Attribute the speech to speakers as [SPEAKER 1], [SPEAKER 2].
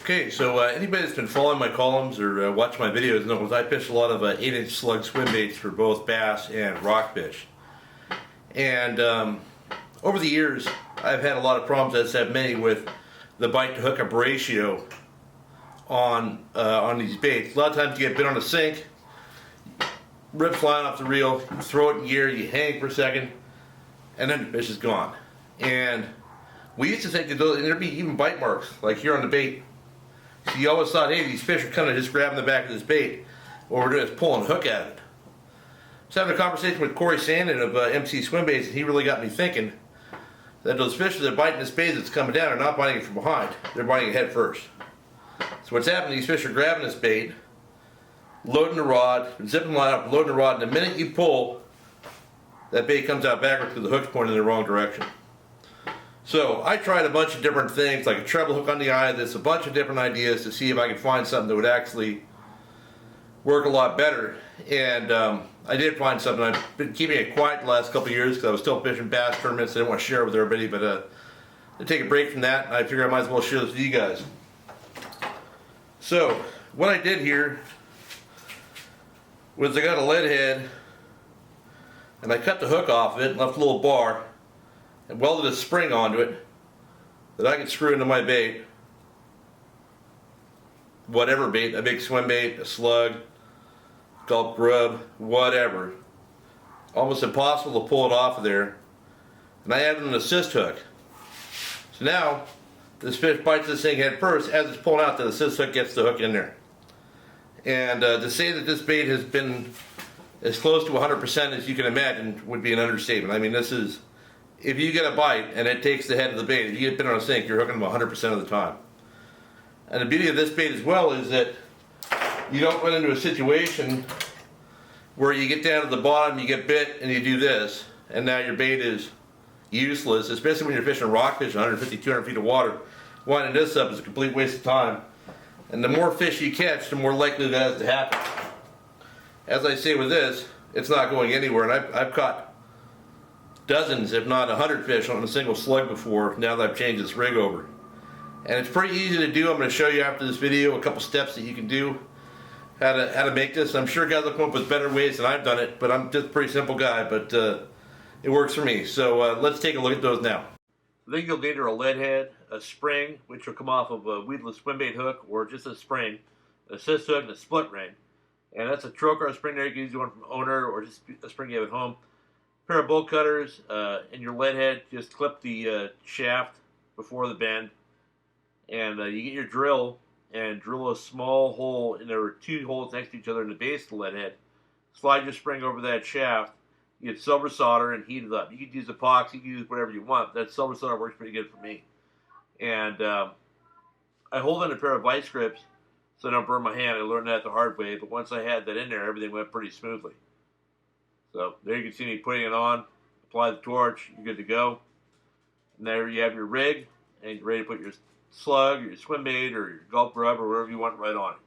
[SPEAKER 1] Okay, so anybody that's been following my columns or watching my videos knows I fish a lot of 8-inch slug swim baits for both bass and rockfish. And over the years, I've had a lot of problems, as have many, with the bite to hookup ratio on these baits. A lot of times you get bit on a sink, rip flying off the reel, you throw it in gear, you hang for a second, and then the fish is gone. And we used to think that there'd be even bite marks, like here on the bait. So you always thought, hey, these fish are kind of just grabbing the back of this bait. What we're doing is pulling a hook at it. I was having a conversation with Corey Sandin of MC Swimbaits, and he really got me thinking that those fish that are biting this bait that's coming down are not biting it from behind. They're biting it head first. So what's happening, these fish are grabbing this bait, loading the rod, zipping the line up, loading the rod, and the minute you pull, that bait comes out backwards because the hook's pointing in the wrong direction. So I tried a bunch of different things, like a treble hook on the eye of this, a bunch of different ideas to see if I could find something that would actually work a lot better. And I did find something. I've been keeping it quiet the last couple of years because I was still fishing bass tournaments. I didn't want to share it with everybody, but to take a break from that, I figured I might as well share this with you guys. So what I did here was I got a lead head, and I cut the hook off of it and left a little bar, and welded a spring onto it that I could screw into my bait. Whatever bait, a big swim bait, a slug, gulp grub, whatever. Almost impossible to pull it off of there. And I added an assist hook. So now, this fish bites this thing head first. As it's pulling out, the assist hook gets the hook in there. And to say that this bait has been as close to 100% as you can imagine would be an understatement. I mean, this is, if you get a bite and it takes the head of the bait, if you get bit on a sink, you're hooking them 100% of the time. And the beauty of this bait as well is that you don't run into a situation where you get down to the bottom, you get bit, and you do this, and now your bait is useless, especially when you're fishing rockfish 150, 200 feet of water. Winding this up is a complete waste of time. And the more fish you catch, the more likely that is to happen. As I say with this, it's not going anywhere, and I've caught dozens, if not 100 fish on a single slug before, now that I've changed this rig over. And it's pretty easy to do. I'm going to show you after this video a couple steps that you can do, how to make this. I'm sure guys will come up with better ways than I've done it, but I'm just a pretty simple guy, but it works for me. So let's take a look at those now. I think you'll need a lead head, a spring, which will come off of a weedless swimbait hook, or just a spring, an assist hook, and a split ring. And that's a trocar spring there. You can use one from owner or just a spring you have at home. Pair of bolt cutters and your lead head. Just clip the shaft before the bend, and you get your drill and drill a small hole, and there are two holes next to each other in the base of the lead head. Slide your spring over that shaft. You get silver solder and heat it up. You could use epoxy, you can use whatever you want. That silver solder works pretty good for me. And I hold in a pair of vice grips so I don't burn my hand. I learned that the hard way, but once I had that in there, everything went pretty smoothly. So there you can see me putting it on, apply the torch, you're good to go. And there you have your rig, and you're ready to put your slug, or your swim bait, or your gulp grub, or whatever you want right on it.